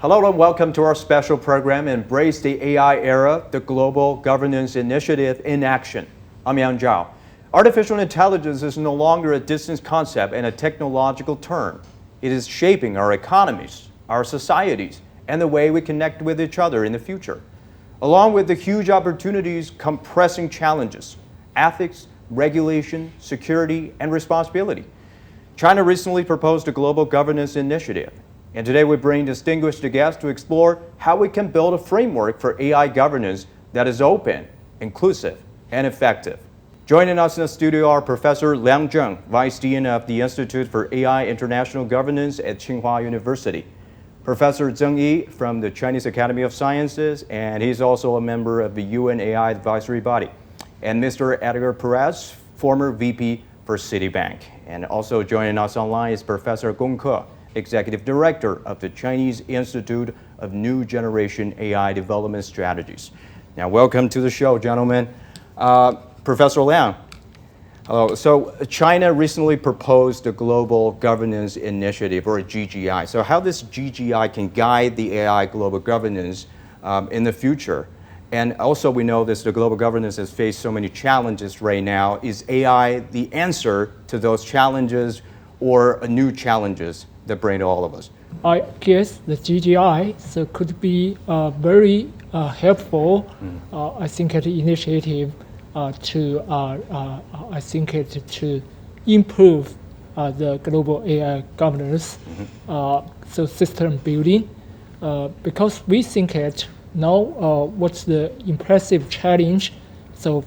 Hello and welcome to our special program, Embrace the AI Era, the Global Governance Initiative in Action. I'm Liang Zheng. Artificial intelligence is no longer a distant concept and a technological term. It is shaping our economies, our societies, and the way we connect with each other in the future. Along with the huge opportunities come pressing challenges: ethics, regulation, security, and responsibility. China recently proposed a global governance initiative, and today we bring distinguished guests to explore how we can build a framework for AI governance that is open, inclusive, and effective. Joining us in the studio are Professor Liang Zheng, Vice Dean of the Institute for AI International Governance at Tsinghua University, Professor Zeng Yi from the Chinese Academy of Sciences, and he's also a member of the UN AI Advisory Body, and Mr. Edgar Perez, former VP for Citibank. And also joining us online is Professor Gong Ke, Executive Director of the Chinese Institute of New Generation AI Development Strategies. Now, welcome to the show, gentlemen. Professor Liang, hello. So China recently proposed a global governance initiative, or a GGI. So how this GGI can guide the AI global governance in the future? And also we know that the global governance has faced so many challenges right now. Is AI the answer to those challenges or new challenges that bring to all of us? I guess the GGI could be very helpful. I think the initiative to improve the global AI governance, so system building, because we think that now what's the impressive challenge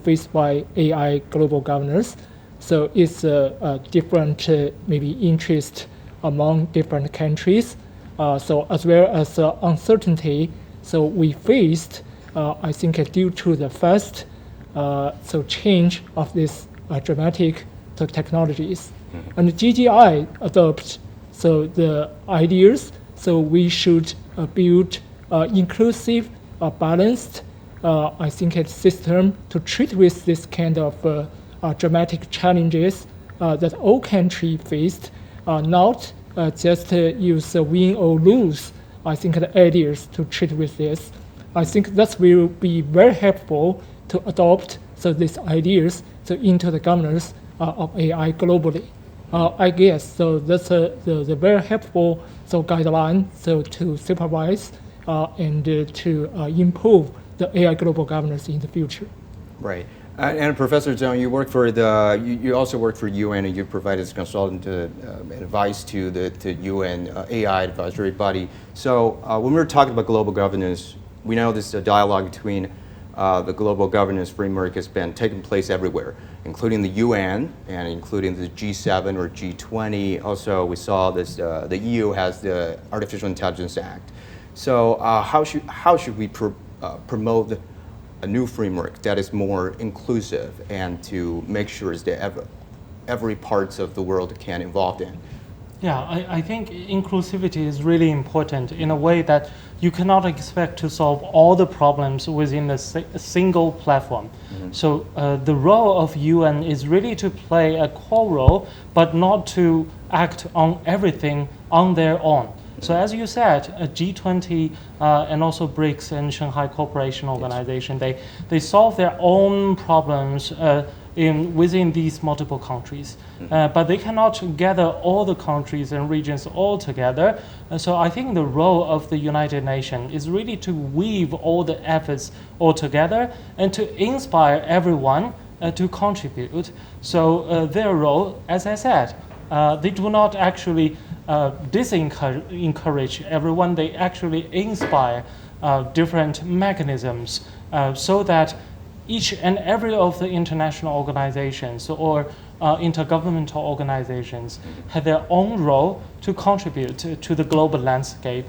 faced by AI global governance. So it's a different maybe interest among different countries. So as well as uncertainty. So we faced, I think, due to the fast change of this dramatic technologies. And the GGI adopts the ideas. So we should build inclusive, balanced, I think, a system to treat with this kind of dramatic challenges that all countries faced, not just use win or lose, I think, the ideas to treat with this. I think that will be very helpful to adopt these ideas into the governance of AI globally. I guess that's the very helpful guideline to supervise and to improve the AI global governance in the future. Right. And Professor Zhang, you also work for UN, and you provided consultant advice to the UN AI Advisory Body. So when we're talking about global governance, we know this dialogue between the global governance framework has been taking place everywhere, including the UN and including the G7 or G20. Also, we saw this. The EU has the Artificial Intelligence Act. So how should we promote a new framework that is more inclusive and to make sure that every parts of the world can involved in? Yeah, I think inclusivity is really important in a way that you cannot expect to solve all the problems within a single platform. So the role of UN is really to play a core role, but not to act on everything on their own. So as you said, G20 and also BRICS and Shanghai Cooperation Organization, they solve their own problems within these multiple countries. But they cannot gather all the countries and regions all together. So I think the role of the United Nations is really to weave all the efforts all together and to inspire everyone to contribute. So their role, as I said, they do not actually encourage everyone. They actually inspire different mechanisms so that each and every of the international organizations or intergovernmental organizations have their own role to contribute to the global landscape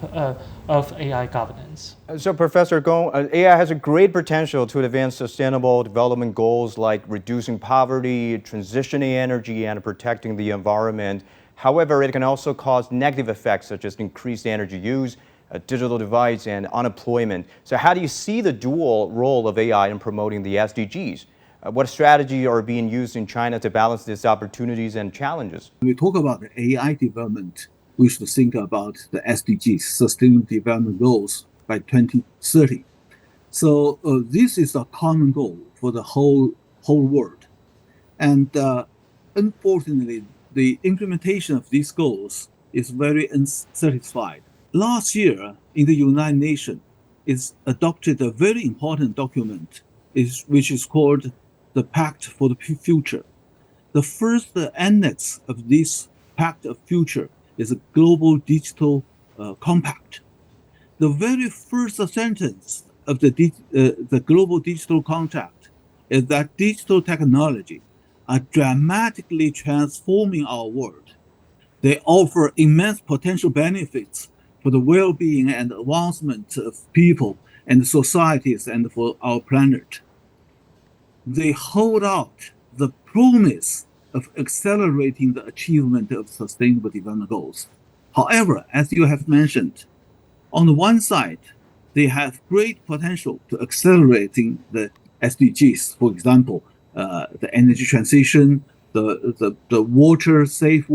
of AI governance. So Professor Gong, AI has a great potential to advance sustainable development goals like reducing poverty, transitioning energy, and protecting the environment. However, it can also cause negative effects such as increased energy use, digital divides, and unemployment. So how do you see the dual role of AI in promoting the SDGs? What strategies are being used in China to balance these opportunities and challenges? When we talk about the AI development, we should think about the SDGs, Sustainable Development Goals, by 2030. So this is a common goal for the whole world. And unfortunately, the implementation of these goals is very unsatisfied. Last year, in the United Nations, is adopted a very important document, which is called the Pact for the Future. The first annex of this Pact of Future is a Global Digital Compact. The very first sentence of the Global Digital Compact is that digital technology are dramatically transforming our world. They offer immense potential benefits for the well-being and advancement of people and societies and for our planet. They hold out the promise of accelerating the achievement of Sustainable Development Goals. However, as you have mentioned, on the one side, they have great potential to accelerating the SDGs. For example, the energy transition, the water safe,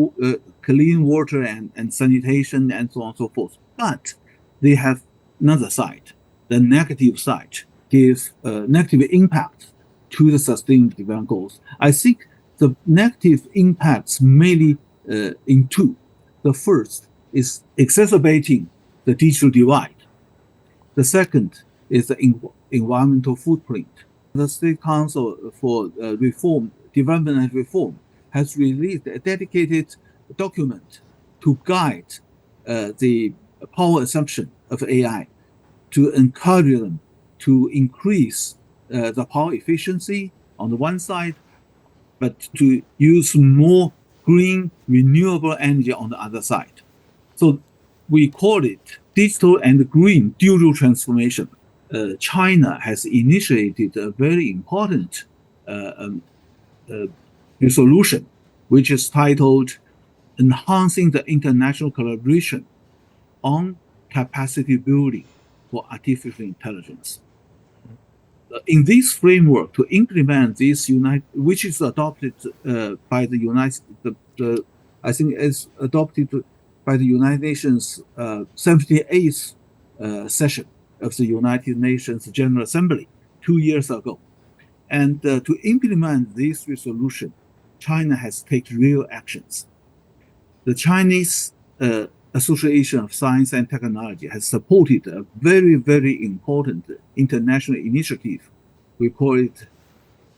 clean water and sanitation, and so on and so forth. But they have another side. The negative side gives negative impact to the Sustainable Development Goals. I think the negative impacts mainly in two. The first is exacerbating the digital divide. The second is the environmental footprint. The State Council for Development and Reform has released a dedicated document to guide the power assumption of AI, to encourage them to increase the power efficiency on the one side, but to use more green renewable energy on the other side. So we call it digital and green dual transformation. China has initiated a very important resolution, which is titled Enhancing the International Collaboration on Capacity Building for Artificial Intelligence. In this framework, to implement this which is adopted by the I think it's adopted by the United Nations 78th session of the United Nations General Assembly 2 years ago. And to implement this resolution, China has taken real actions. The Chinese Association of Science and Technology has supported a very, very important international initiative. We call it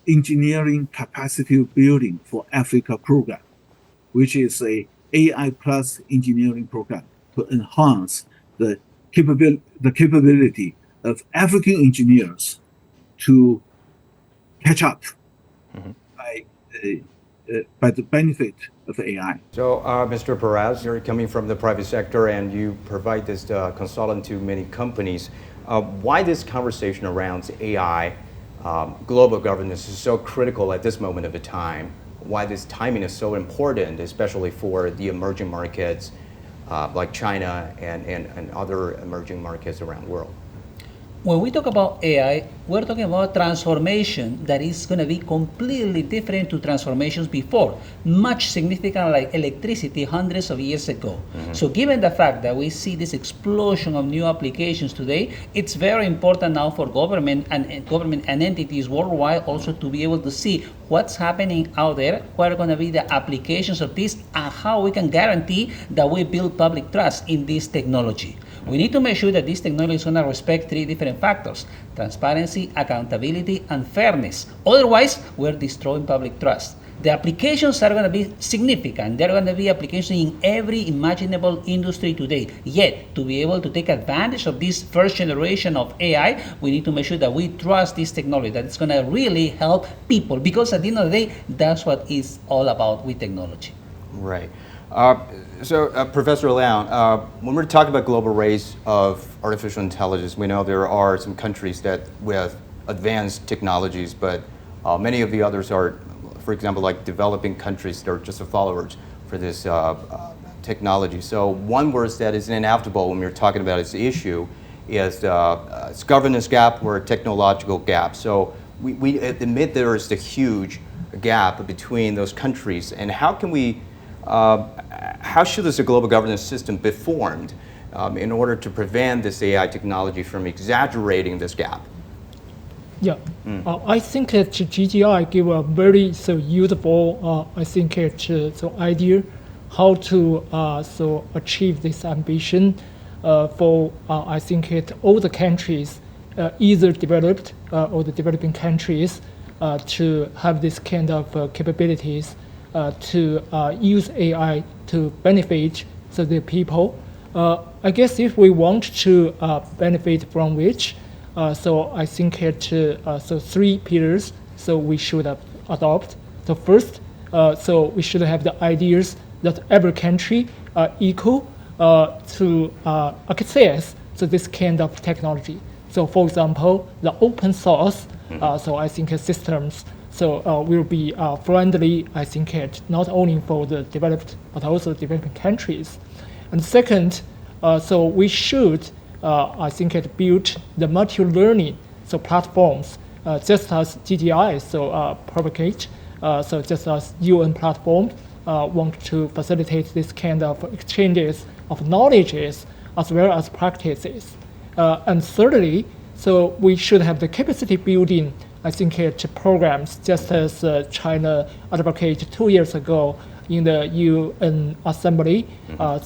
Engineering Capacity Building for Africa program, which is a AI plus engineering program to enhance the capability of African engineers to catch up by the benefit of AI. So, Mr. Perez, you're coming from the private sector and you provide this consultant to many companies. Why this conversation around AI, global governance is so critical at this moment of the time? Why this timing is so important, especially for the emerging markets like China and other emerging markets around the world? When we talk about AI, we're talking about transformation that is going to be completely different to transformations before, much significant like electricity hundreds of years ago. So given the fact that we see this explosion of new applications today, it's very important now for government and entities worldwide also to be able to see what's happening out there, what are going to be the applications of this, and how we can guarantee that we build public trust in this technology. We need to make sure that this technology is going to respect three different factors: transparency, accountability, and fairness. Otherwise, we're destroying public trust. The applications are going to be significant. There are going to be applications in every imaginable industry today. Yet, to be able to take advantage of this first generation of AI, we need to make sure that we trust this technology, that it's going to really help people. Because at the end of the day, that's what it's all about with technology. Right. So, Professor Liang, when we're talking about global race of artificial intelligence, we know there are some countries that with advanced technologies, but many of the others are, for example, like developing countries that are just the followers for this technology. So one word that is inevitable when we're talking about this issue is governance gap or technological gap. So we admit there is a huge gap between those countries, and how can we how should this global governance system be formed in order to prevent this AI technology from exaggerating this gap? Yeah, I think that GGI give a very useful, I think idea how to achieve this ambition for I think all the countries, either developed or the developing countries, to have this kind of capabilities to use AI to benefit the people. I guess if we want to benefit from which, I think three pillars we should adopt. So first, we should have the ideas that every country are equal to access this kind of technology. So for example, the open source, I think systems will be friendly, I think not only for the developed but also developing countries. And second, we should I think build the multi-learning platforms, just as GGI propagate, just as UN platform want to facilitate this kind of exchanges of knowledges as well as practices. And thirdly, we should have the capacity building, I think programs, just as China advocated 2 years ago in the UN Assembly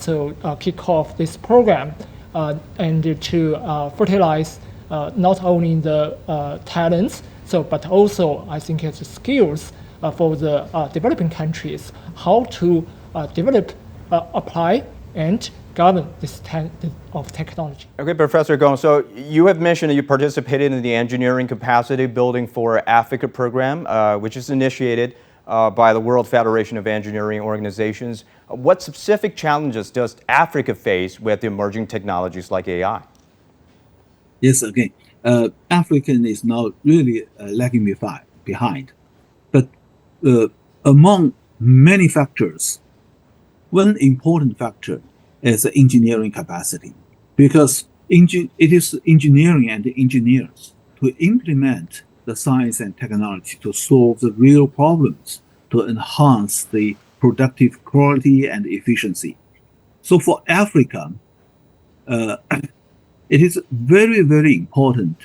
to kick off this program and to fertilize not only the talents, but also I think skills for the developing countries, how to develop, apply, and govern this of technology. Okay, Professor Gong, so you have mentioned that you participated in the Engineering Capacity Building for Africa program, which is initiated by the World Federation of Engineering Organizations. What specific challenges does Africa face with the emerging technologies like AI? Yes, again, Africa is now really lagging behind. But among many factors, one important factor is engineering capacity, because it is engineering and engineers to implement the science and technology to solve the real problems, to enhance the productive quality and efficiency. So for Africa, it is very, very important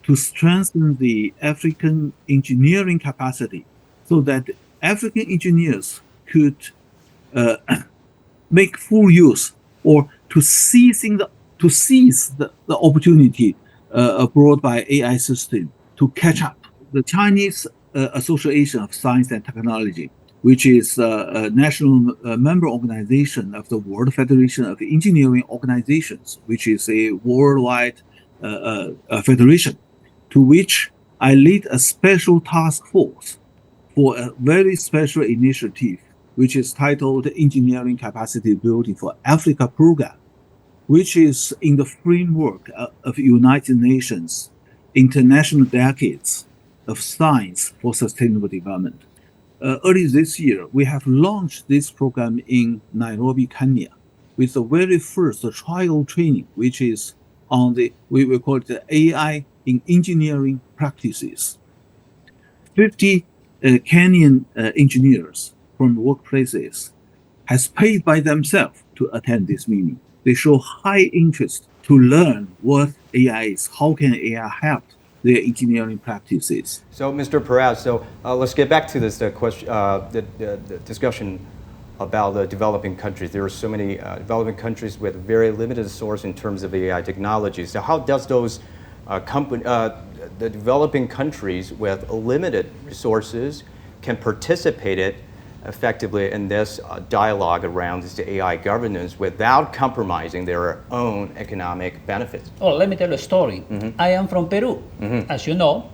to strengthen the African engineering capacity so that African engineers could make full use or to seize the opportunity brought by AI system to catch up. The Chinese Association of Science and Technology, which is a national member organization of the World Federation of Engineering Organizations, which is a worldwide federation, to which I lead a special task force for a very special initiative, which is titled Engineering Capacity Building for Africa Program, which is in the framework of United Nations International Decades of Science for Sustainable Development. Early this year, we have launched this program in Nairobi, Kenya, with the very first trial training, which is on we will call it the AI in engineering practices. 50 Kenyan engineers from workplaces has paid by themselves to attend this meeting. They show high interest to learn what AI is, how can AI help their engineering practices. So, Mr. Perez, let's get back to this question, the discussion about the developing countries. There are so many developing countries with very limited source in terms of AI technology. So how does those the developing countries with limited resources can participate effectively in this dialogue around this AI governance without compromising their own economic benefits? Oh, let me tell you a story. I am from Peru. As you know,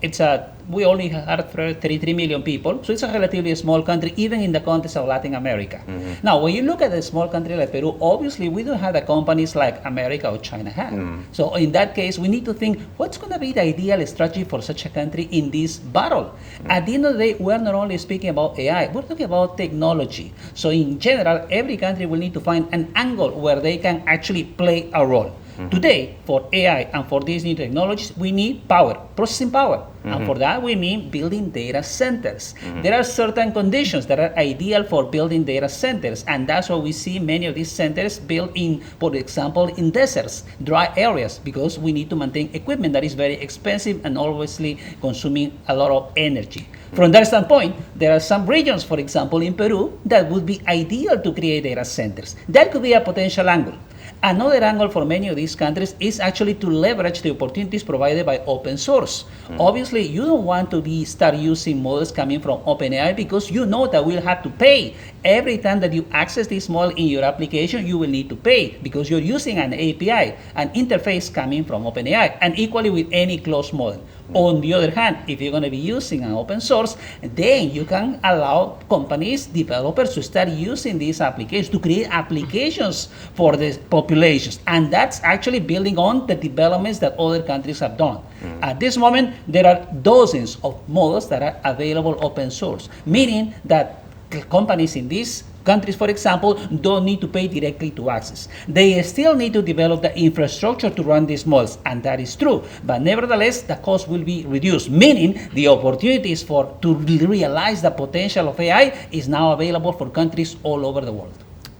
we only have 33 million people, so it's a relatively small country, even in the context of Latin America. Now, when you look at a small country like Peru, obviously we don't have the companies like America or China have. So in that case, we need to think, what's going to be the ideal strategy for such a country in this battle? At the end of the day, we're not only speaking about AI, we're talking about technology. So in general, every country will need to find an angle where they can actually play a role. Today, for AI and for these new technologies, we need power, processing power. And for that, we need building data centers. There are certain conditions that are ideal for building data centers, and that's why we see many of these centers built in, for example, in deserts, dry areas, because we need to maintain equipment that is very expensive and obviously consuming a lot of energy. From that standpoint, there are some regions, for example, in Peru, that would be ideal to create data centers. That could be a potential angle. Another angle for many of these countries is actually to leverage the opportunities provided by open source. Obviously, you don't want to start using models coming from OpenAI because you know that we'll have to pay. Every time that you access this model in your application, you will need to pay because you're using an API, an interface coming from OpenAI, and equally with any closed model. On the other hand, if you're going to be using an open source, then you can allow companies, developers to start using these applications to create applications for the populations. And that's actually building on the developments that other countries have done. At this moment, there are dozens of models that are available open source, meaning that companies in these countries, for example, don't need to pay directly to access. They still need to develop the infrastructure to run these models, and that is true. But nevertheless, the cost will be reduced, meaning the opportunities to realize the potential of AI is now available for countries all over the world.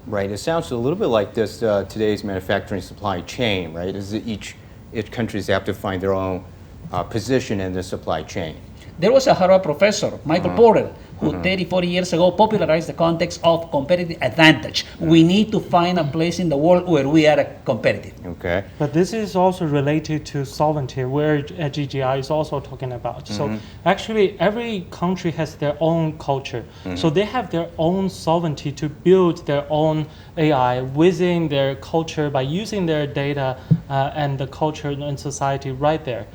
Right. It sounds a little bit like this today's manufacturing supply chain, right? Is that each countries have to find their own position in the supply chain. There was a Harvard professor, Michael Porter, who 30, 40 years ago popularized the context of competitive advantage. We need to find a place in the world where we are competitive. Okay. But this is also related to sovereignty, where GGI is also talking about. So actually, every country has their own culture. So they have their own sovereignty to build their own AI within their culture by using their data and the culture and society right there.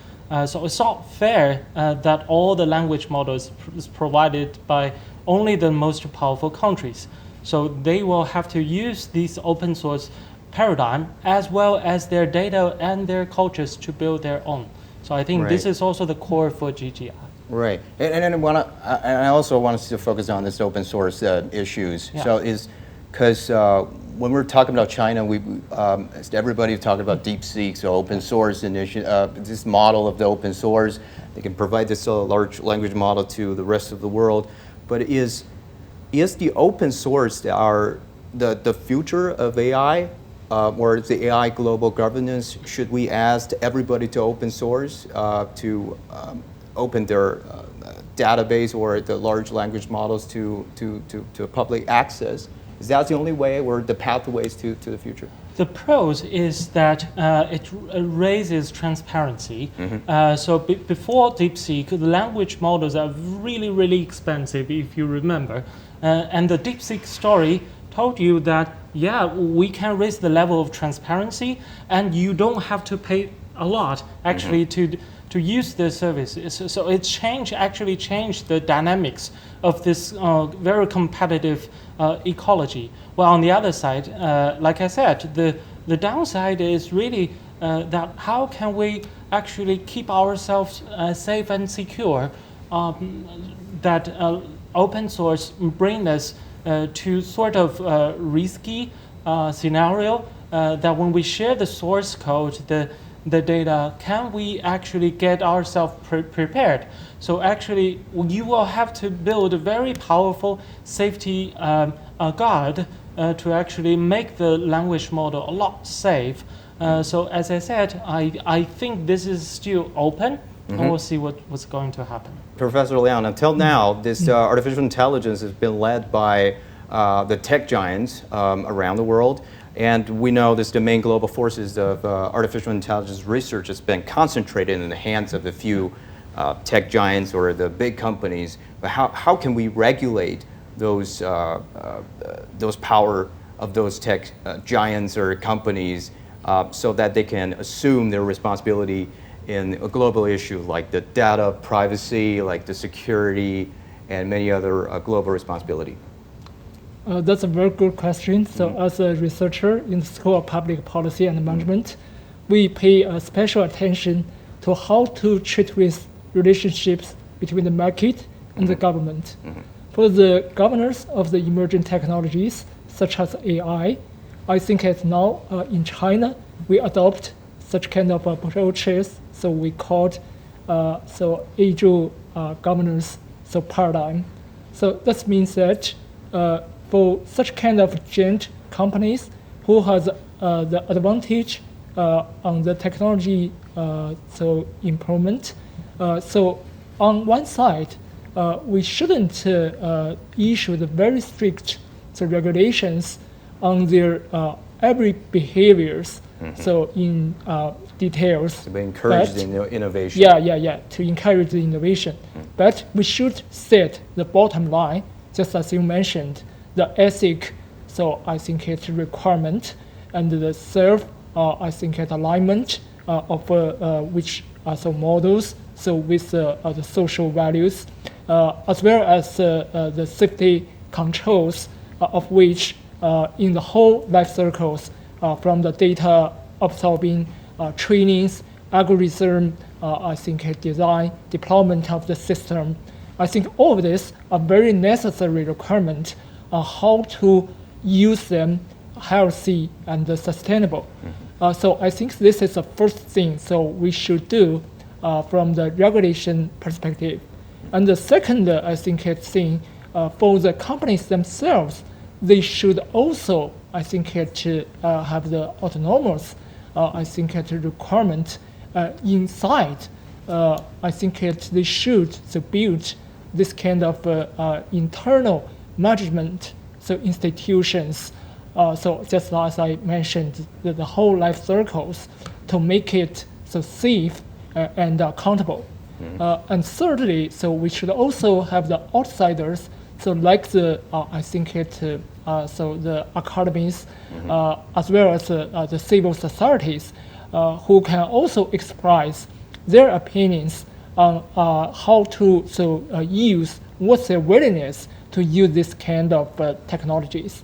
So it's not fair that all the language models is provided by only the most powerful countries. So they will have to use this open source paradigm as well as their data and their cultures to build their own. So I think this is also the core for GGI. Right, and I also want us to focus on this open source issues. Yeah. So because when we're talking about China, everybody's talking about DeepSeek, so open source initiative, this model of the open source. They can provide this large language model to the rest of the world. But is the open source the future of AI, or is the AI global governance? Should we ask everybody to open source to open their database or the large language models to public access? Is that the only way or the pathways to the future? The pros is that it raises transparency. So before DeepSeek, the language models are really, really expensive, if you remember. And the DeepSeek story told you that, yeah, we can raise the level of transparency, and you don't have to pay a lot, actually, to use the services. So it actually changed the dynamics of this very competitive ecology. Well, on the other side, like I said, the downside is really that how can we actually keep ourselves safe and secure, that open source bring us to sort of risky scenario that when we share the source code, the data, can we actually get ourselves prepared? So actually, you will have to build a very powerful safety guard to actually make the language model a lot safe. So as I said, I think this is still open, and we'll see what's going to happen. Professor Liang, until now, this artificial intelligence has been led by the tech giants around the world. And we know the main global forces of artificial intelligence research has been concentrated in the hands of a few tech giants or the big companies. But how can we regulate those power of those tech giants or companies so that they can assume their responsibility in a global issue like the data privacy, like the security, and many other global responsibility? That's a very good question. So as a researcher in the School of Public Policy and Management, we pay special attention to how to treat with relationships between the market and the government. For the governors of the emerging technologies, such as AI, I think it's now in China, we adopt such kind of approaches. So we called agile governance paradigm. So that means that for such kind of giant companies who has the advantage on the technology improvement. So on one side, we shouldn't issue the very strict regulations on their every behaviors. So in details. To be encouraged in innovation. Yeah, to encourage the innovation. But we should set the bottom line, just as you mentioned, the ethic. So I think it's a requirement, and the self, I think it's alignment of which are some models. So with the social values, as well as the safety controls of which in the whole life cycles, from the data absorbing, trainings, algorithm, I think design, deployment of the system. I think all of this are very necessary requirement on how to use them healthy and sustainable. So I think this is the first thing so we should do from the regulation perspective. And the second, I think, thing for the companies themselves, they should also, I think, to have the autonomous, I think, requirement inside. I think they should build this kind of internal management, so institutions. So just as I mentioned, the whole life cycles to make it so safe and accountable. And thirdly, so we should also have the outsiders, so like the I think so the economies, as well as the civil societies, who can also express their opinions on how to use, what's their willingness to use this kind of technologies.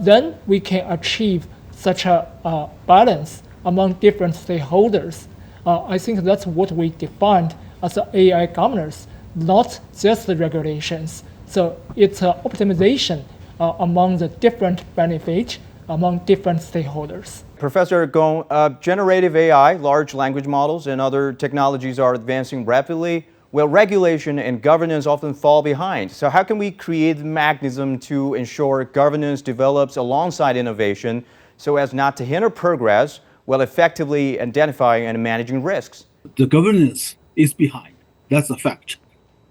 Then we can achieve such a balance among different stakeholders. I think that's what we defined as AI governance, not just the regulations. So it's an optimization among the different benefits among different stakeholders. Professor Gong, generative AI, large language models, and other technologies are advancing rapidly, while regulation and governance often fall behind. So how can we create a mechanism to ensure governance develops alongside innovation so as not to hinder progress while effectively identifying and managing risks? The governance is behind. That's a fact.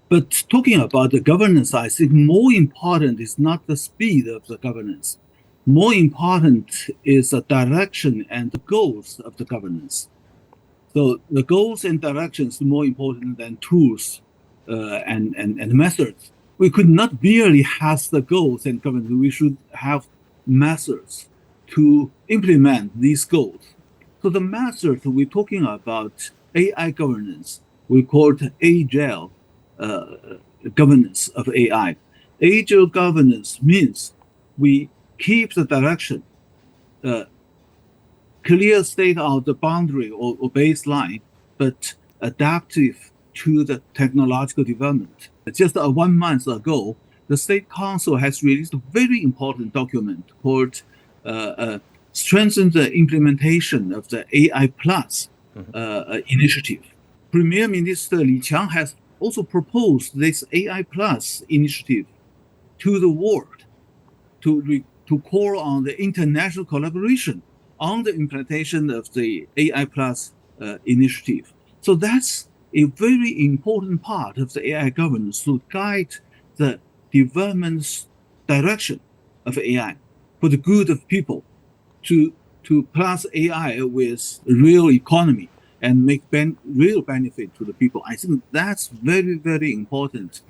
But talking about the governance, I think more important is not the speed of the governance. More important is the direction and the goals of the governance. So the goals and directions are more important than tools and methods. We could not merely have the goals and governance. We should have methods to implement these goals. So the method we're talking about AI governance, we call it agile governance of AI. Agile governance means we keep the direction, clear state of the boundary or baseline, but adaptive to the technological development. Just 1 month ago, the State Council has released a very important document called Strengthen the Implementation of the AI Plus initiative. Premier Minister Li Qiang has also proposed this AI Plus initiative to the world to call on the international collaboration on the implementation of the AI Plus initiative. So that's a very important part of the AI governance to guide the development direction of AI for the good of people, to plus AI with real economy and make real benefit to the people. I think that's very, very important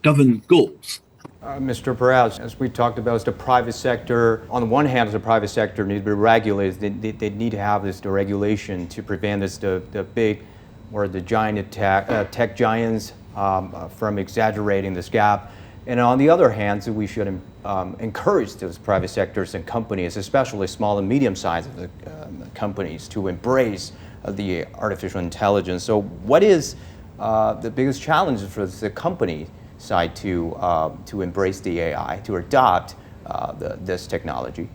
governance goals. Mr. Perez, as we talked about, the private sector, on the one hand, the private sector needs to be regulated. They need to have the regulation to prevent the big or the giant tech giants from exaggerating this gap. And on the other hand, so we should encourage those private sectors and companies, especially small and medium-sized companies, to embrace the artificial intelligence. So what is the biggest challenge for the company side to embrace the AI, to adopt this technology?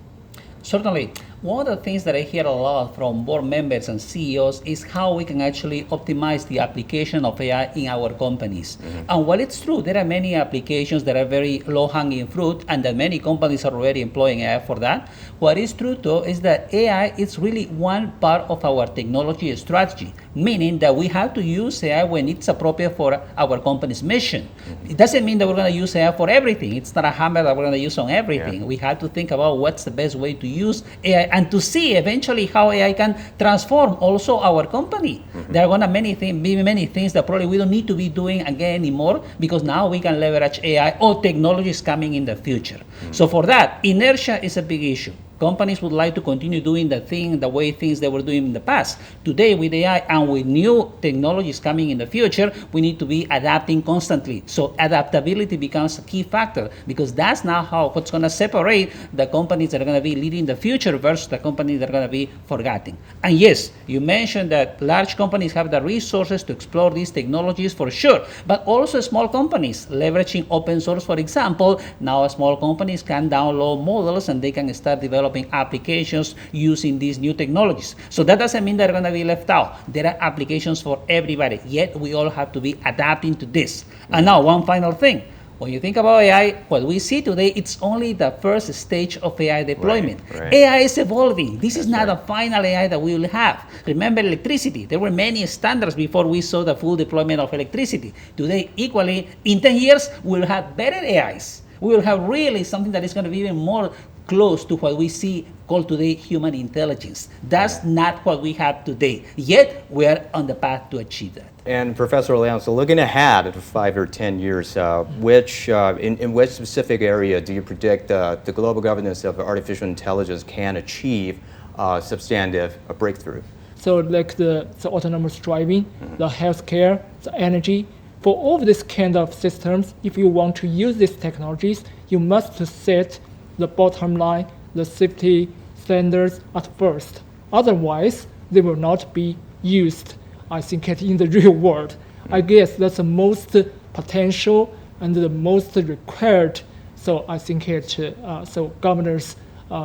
Certainly. One of the things that I hear a lot from board members and CEOs is how we can actually optimize the application of AI in our companies. And while it's true, there are many applications that are very low-hanging fruit and that many companies are already employing AI for that. What is true though is that AI is really one part of our technology strategy, meaning that we have to use AI when it's appropriate for our company's mission. It doesn't mean that we're going to use AI for everything. It's not a hammer that we're going to use on everything. We have to think about what's the best way to use AI and to see eventually how AI can transform also our company. There are going to be many things that probably we don't need to be doing again anymore because now we can leverage AI or technologies coming in the future. So for that, inertia is a big issue. Companies would like to continue doing the way things they were doing in the past. Today, with AI and with new technologies coming in the future, we need to be adapting constantly. So adaptability becomes a key factor because that's now what's going to separate the companies that are going to be leading the future versus the companies that are going to be forgetting. And yes, you mentioned that large companies have the resources to explore these technologies for sure, but also small companies leveraging open source, for example. Now small companies can download models and they can start developing applications using these new technologies. So that doesn't mean they're going to be left out. There are applications for everybody, yet we all have to be adapting to this. And now one final thing. When you think about AI, what we see today, it's only the first stage of AI deployment. Right. AI is evolving. This is not a final AI that we will have. Remember electricity. There were many standards before we saw the full deployment of electricity. Today, equally, in 10 years, we'll have better AIs. We will have really something that is going to be even more close to what we see called today human intelligence. That's not what we have today. Yet, we are on the path to achieve that. And Professor Liang, so looking ahead at 5 or 10 years, in which specific area do you predict the global governance of artificial intelligence can achieve substantive breakthrough? So like the autonomous driving, the healthcare, the energy, for all of these kind of systems, if you want to use these technologies, you must set the bottom line, the safety standards at first. Otherwise, they will not be used, I think, in the real world. I guess that's the most potential and the most required. So I think so governors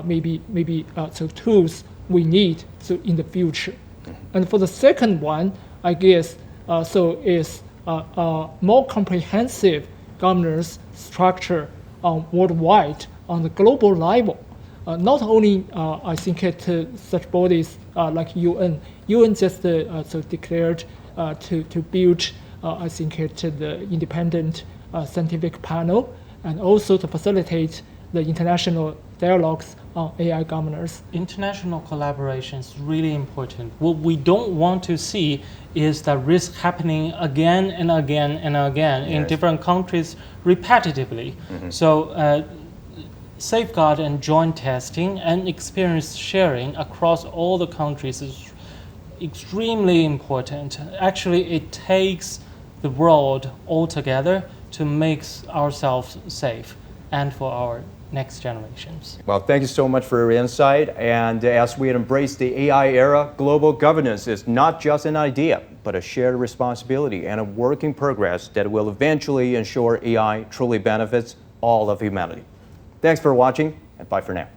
maybe so tools we need so in the future. And for the second one, I guess so is more comprehensive governance structure worldwide on the global level. Not only I think such bodies like UN. UN just so declared to build I think the independent scientific panel and also to facilitate the international dialogues on AI governance. International collaboration is really important. What we don't want to see is that risk happening again and again and again in different countries repetitively. So safeguard and joint testing and experience sharing across all the countries is extremely important. Actually, it takes the world all together to make ourselves safe and for our next generations. Well, thank you so much for your insight. And as we embrace the AI era, global governance is not just an idea, but a shared responsibility and a work in progress that will eventually ensure AI truly benefits all of humanity. Thanks for watching, and bye for now.